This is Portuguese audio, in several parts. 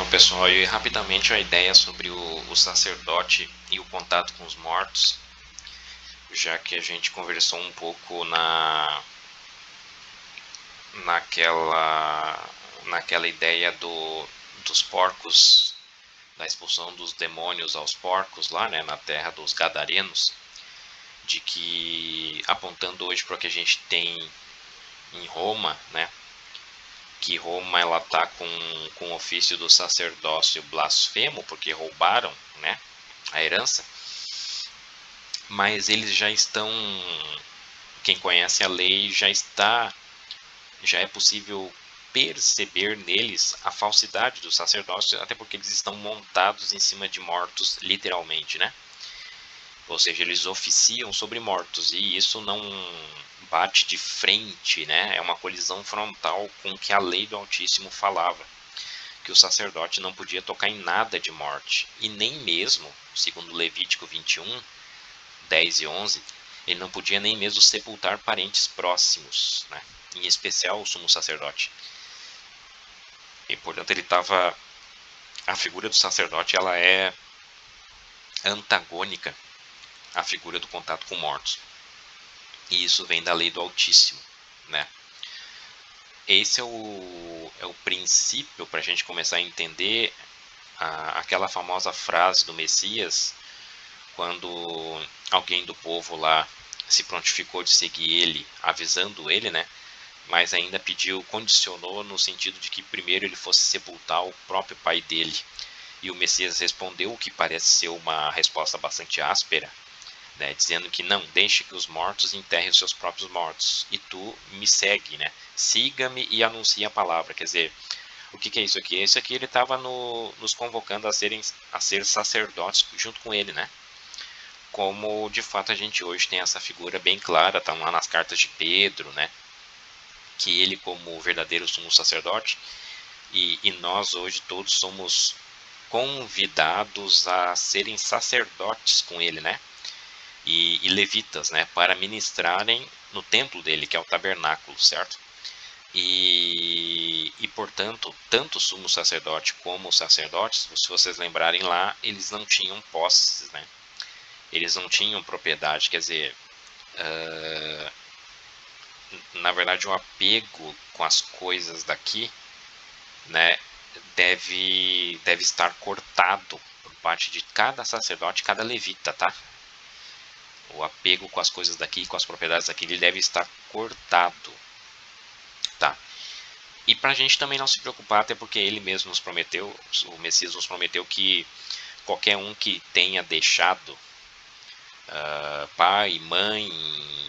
Pessoal, e rapidamente a ideia sobre o sacerdote e o contato com os mortos, já que a gente conversou um pouco naquela ideia dos porcos, da expulsão dos demônios aos porcos lá, né, na terra dos Gadarenos, de que, apontando hoje para o que a gente tem em Roma, né, que Roma ela tá com o ofício do sacerdócio blasfemo, porque roubaram, né, a herança, mas eles já estão, quem conhece a lei já é possível perceber neles a falsidade do sacerdócio, até porque eles estão montados em cima de mortos, literalmente, né? Ou seja, eles oficiam sobre mortos, e isso não bate de frente, né? É uma colisão frontal com o que a lei do Altíssimo falava, que o sacerdote não podia tocar em nada de morte, e nem mesmo, segundo Levítico 21, 10 e 11, ele não podia nem mesmo sepultar parentes próximos, né? Em especial o sumo sacerdote. E, portanto, a figura do sacerdote ela é antagônica à figura do contato com mortos. E isso vem da lei do Altíssimo, né? Esse é o princípio para a gente começar a entender aquela famosa frase do Messias, quando alguém do povo lá se prontificou de seguir ele, avisando ele, né? Mas ainda condicionou no sentido de que primeiro ele fosse sepultar o próprio pai dele. E o Messias respondeu, o que parece ser uma resposta bastante áspera, né, dizendo que não, deixe que os mortos enterrem os seus próprios mortos, e tu me segue, né? Siga-me e anuncie a palavra. Quer dizer, o que é isso aqui? Isso aqui ele estava nos convocando a ser sacerdotes junto com ele, né? Como de fato a gente hoje tem essa figura bem clara, tá lá nas cartas de Pedro, né? Que ele como o verdadeiro sumo sacerdote, e nós hoje todos somos convidados a serem sacerdotes com ele, né? E levitas, né? Para ministrarem no templo dele, que é o tabernáculo, certo? E portanto, tanto o sumo sacerdote como os sacerdotes, se vocês lembrarem lá, eles não tinham posses, né? Eles não tinham propriedade, quer dizer, na verdade o apego com as coisas daqui, né, deve estar cortado por parte de cada sacerdote, cada levita, tá? O apego com as coisas daqui, com as propriedades daqui, ele deve estar cortado, tá? E para a gente também não se preocupar, até porque ele mesmo nos prometeu, o Messias nos prometeu que qualquer um que tenha deixado pai, mãe,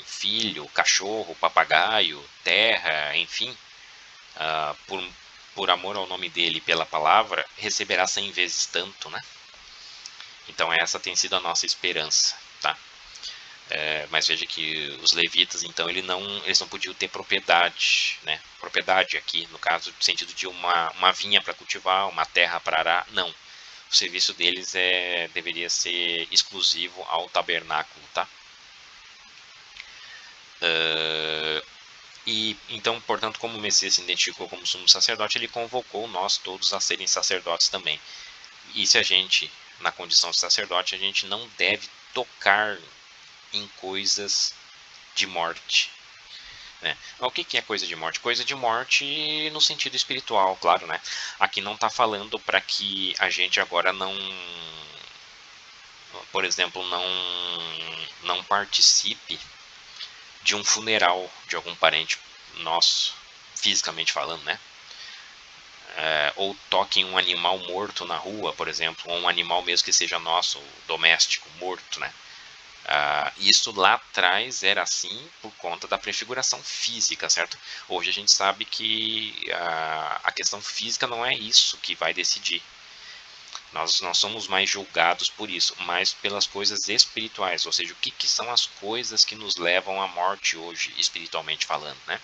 filho, cachorro, papagaio, terra, enfim, por amor ao nome dele, pela palavra, receberá 100 vezes tanto, né? Então essa tem sido a nossa esperança, tá? Mas veja que os levitas, então, eles não podiam ter propriedade, né? Propriedade aqui, no caso, no sentido de uma vinha para cultivar, uma terra para arar, não. O serviço deles deveria ser exclusivo ao tabernáculo, tá? E então, portanto, como o Messias se identificou como sumo sacerdote, ele convocou nós todos a serem sacerdotes também. E se a gente, na condição de sacerdote, a gente não deve tocar em coisas de morte, né? O que é coisa de morte? Coisa de morte no sentido espiritual, claro, né? Aqui não está falando para que a gente agora não, por exemplo, não participe de um funeral de algum parente nosso, fisicamente falando, né? Ou toque em um animal morto na rua, por exemplo, ou um animal mesmo que seja nosso, doméstico, morto, né? Isso lá atrás era assim por conta da prefiguração física, certo? Hoje a gente sabe que a questão física não é isso que vai decidir. Nós não somos mais julgados por isso, mas pelas coisas espirituais, ou seja, o que são as coisas que nos levam à morte hoje, espiritualmente falando, né?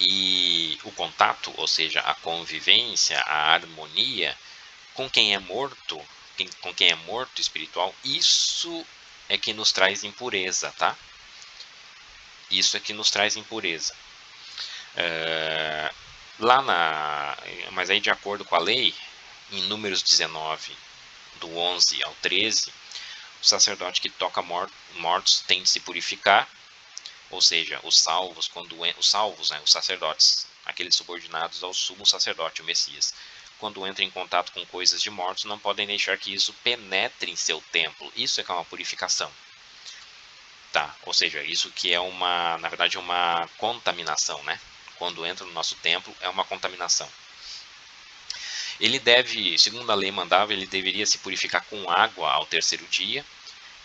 E o contato, ou seja, a convivência, a harmonia com quem é morto, com quem é morto espiritual, isso é que nos traz impureza, tá? Isso é que nos traz impureza. Mas aí de acordo com a lei, em Números 19, do 11 ao 13, o sacerdote que toca mortos tem de se purificar, ou seja, os salvos, né, os sacerdotes, aqueles subordinados ao sumo sacerdote, o Messias, quando entram em contato com coisas de mortos, não podem deixar que isso penetre em seu templo. Isso é que é uma purificação. Tá? Ou seja, isso que é na verdade, uma contaminação, né? Quando entra no nosso templo, é uma contaminação. Ele deve, segundo a lei mandava, ele deveria se purificar com água ao terceiro dia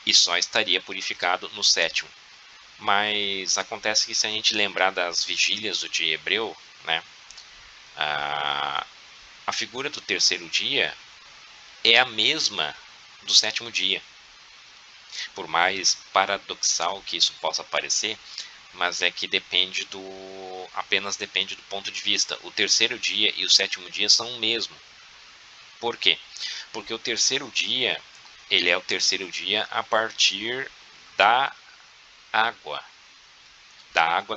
e só estaria purificado no sétimo. Mas acontece que se a gente lembrar das vigílias do dia hebreu, né, a figura do terceiro dia é a mesma do sétimo dia. Por mais paradoxal que isso possa parecer, mas é que apenas depende do ponto de vista. O terceiro dia e o sétimo dia são o mesmo. Por quê? Porque o terceiro dia, ele é o terceiro dia a partir da água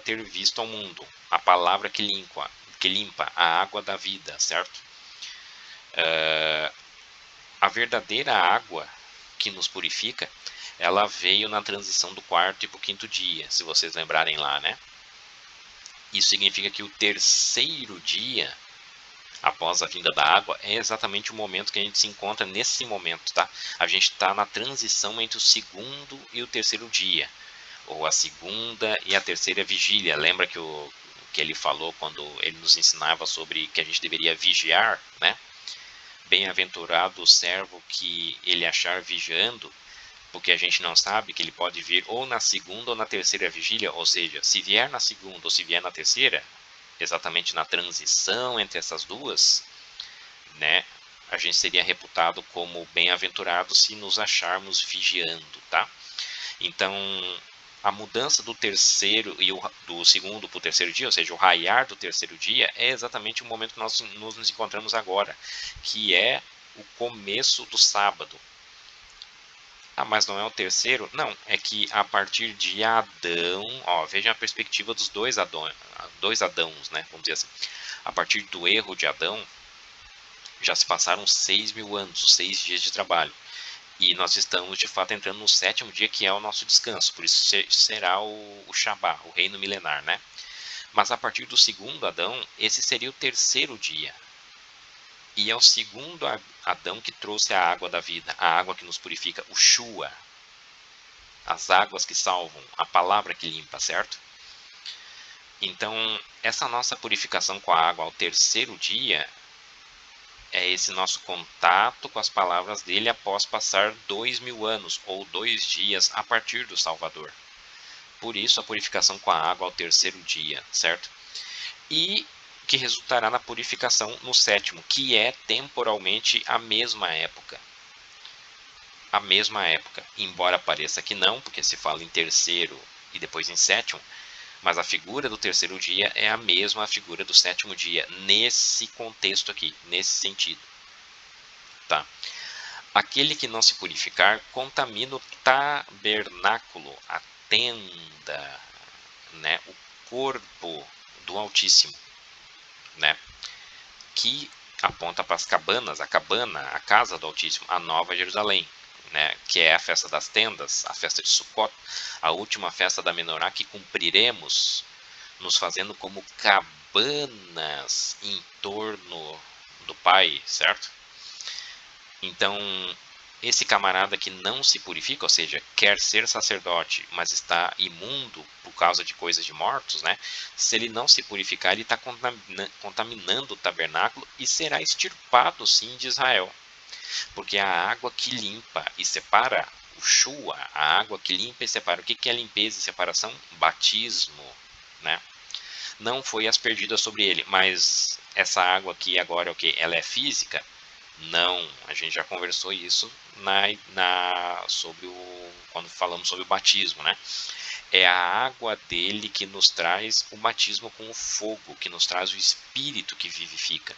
ter visto ao mundo, a palavra que limpa a água da vida, certo? A verdadeira água que nos purifica, ela veio na transição do quarto e para o quinto dia, se vocês lembrarem lá, né? Isso significa que o terceiro dia, após a vinda da água, é exatamente o momento que a gente se encontra nesse momento, tá? A gente está na transição entre o segundo e o terceiro dia, ou a segunda e a terceira vigília. Lembra que ele falou quando ele nos ensinava sobre que a gente deveria vigiar, né? Bem-aventurado o servo que ele achar vigiando, porque a gente não sabe que ele pode vir ou na segunda ou na terceira vigília, ou seja, se vier na segunda ou se vier na terceira, exatamente na transição entre essas duas, né, a gente seria reputado como bem-aventurado se nos acharmos vigiando, tá? Então, a mudança do terceiro e do segundo para o terceiro dia, ou seja, o raiar do terceiro dia, é exatamente o momento que nós nos encontramos agora, que é o começo do sábado. Ah, mas não é o terceiro? Não, é que a partir de Adão, vejam a perspectiva dos dois Adãos, né? Vamos dizer assim. A partir do erro de Adão, já se passaram 6.000 anos, os 6 dias de trabalho. E nós estamos, de fato, entrando no sétimo dia, que é o nosso descanso. Por isso será o Shabá, o reino milenar, né? Mas a partir do segundo Adão, esse seria o terceiro dia. E é o segundo Adão que trouxe a água da vida, a água que nos purifica, o Shua, as águas que salvam, a palavra que limpa, certo? Então, essa nossa purificação com a água ao terceiro dia é esse nosso contato com as palavras dele após passar 2.000 anos, ou 2 dias a partir do Salvador. Por isso, a purificação com a água ao terceiro dia, certo? E que resultará na purificação no sétimo, que é temporalmente a mesma época. A mesma época, embora pareça que não, porque se fala em terceiro e depois em sétimo, mas a figura do terceiro dia é a mesma figura do sétimo dia, nesse contexto aqui, nesse sentido. Tá? Aquele que não se purificar contamina o tabernáculo, a tenda, né, o corpo do Altíssimo, né, que aponta para as cabanas, a cabana, a casa do Altíssimo, a Nova Jerusalém, né, que é a festa das tendas, a festa de Sukkot, a última festa da Menorá que cumpriremos, nos fazendo como cabanas em torno do Pai, certo? Então, esse camarada que não se purifica, ou seja, quer ser sacerdote, mas está imundo por causa de coisas de mortos, né? Se ele não se purificar, ele está contaminando o tabernáculo e será extirpado, sim, de Israel. Porque a água que limpa e separa, o Shua, a água que limpa e separa. O que é limpeza e separação? Batismo, né? Não foi aspergida sobre ele, mas essa água aqui agora é o que? Ela é física? Não, a gente já conversou isso quando falamos sobre o batismo, né? É a água dele que nos traz o batismo com o fogo, que nos traz o espírito que vivifica.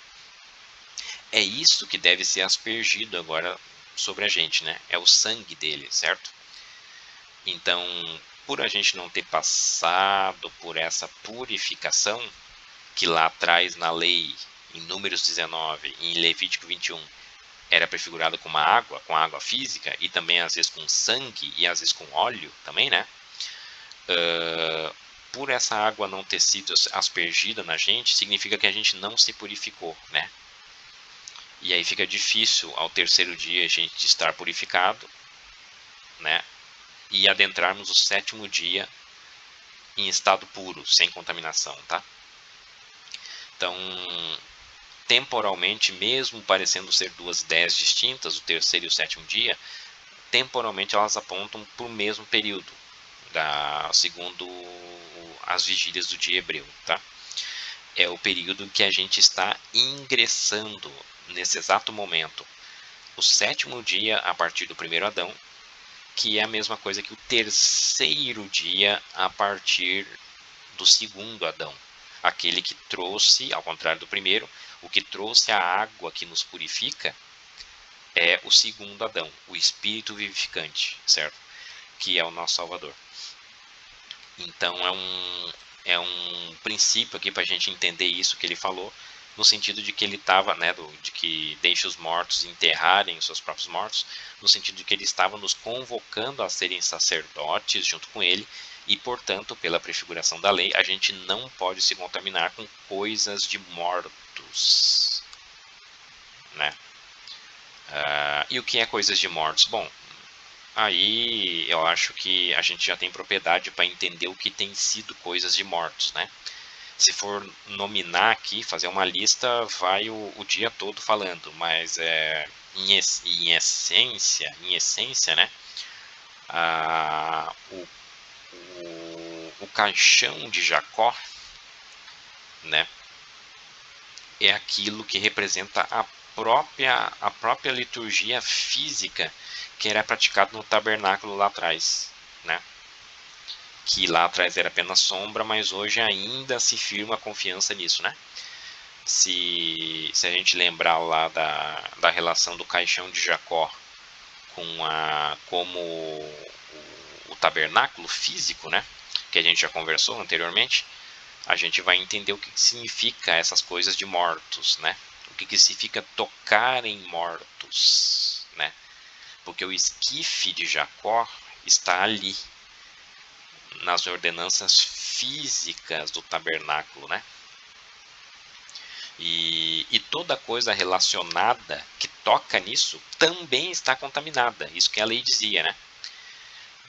É isso que deve ser aspergido agora sobre a gente, né? É o sangue dele, certo? Então, por a gente não ter passado por essa purificação, que lá atrás na lei, em Números 19 e em Levítico 21, era prefigurada com água física, e também às vezes com sangue e às vezes com óleo também, né? Por essa água não ter sido aspergida na gente, significa que a gente não se purificou, né? E aí fica difícil ao terceiro dia a gente estar purificado, né? E adentrarmos o sétimo dia em estado puro, sem contaminação, tá? Então, temporalmente, mesmo parecendo ser duas ideias distintas, o terceiro e o sétimo dia, temporalmente elas apontam para o mesmo período, segundo as vigílias do dia hebreu, tá? É o período em que a gente está ingressando nesse exato momento. O sétimo dia a partir do primeiro Adão, que é a mesma coisa que o terceiro dia a partir do segundo Adão. Aquele que trouxe, ao contrário do primeiro, o que trouxe a água que nos purifica é o segundo Adão, o Espírito vivificante, certo? Que é o nosso Salvador. Então é um princípio aqui para a gente entender isso que ele falou, no sentido de que ele estava, né, de que deixe os mortos enterrarem os seus próprios mortos, no sentido de que ele estava nos convocando a serem sacerdotes junto com ele, e portanto, pela prefiguração da lei, a gente não pode se contaminar com coisas de mortos, né? E o que é coisas de mortos? Bom, aí eu acho que a gente já tem propriedade para entender o que tem sido coisas de mortos, né? Se for nominar aqui, fazer uma lista, vai o dia todo falando, mas em essência, né? O caixão de Jacó, né? É aquilo que representa a própria liturgia física que era praticado no tabernáculo lá atrás, né? Que lá atrás era apenas sombra, mas hoje ainda se firma a confiança nisso, né? Se a gente lembrar lá da relação do caixão de Jacó como o tabernáculo físico, né? Que a gente já conversou anteriormente, a gente vai entender o que significa essas coisas de mortos, né? O que significa tocar em mortos, né? Porque o esquife de Jacó está ali, nas ordenanças físicas do tabernáculo, né? E toda coisa relacionada que toca nisso também está contaminada. Isso que a lei dizia, né?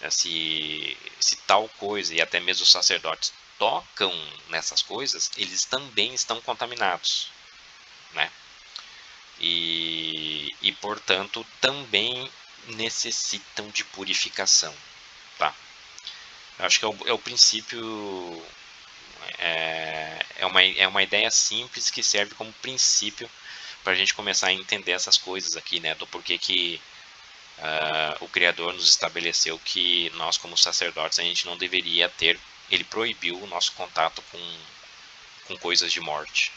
Se tal coisa, e até mesmo os sacerdotes, tocam nessas coisas, eles também estão contaminados, né? E portanto, também necessitam de purificação, tá? Acho que é o princípio, é uma ideia simples que serve como princípio para a gente começar a entender essas coisas aqui, né? Do porquê que o Criador nos estabeleceu que nós, como sacerdotes, a gente não deveria ter, ele proibiu o nosso contato com coisas de morte.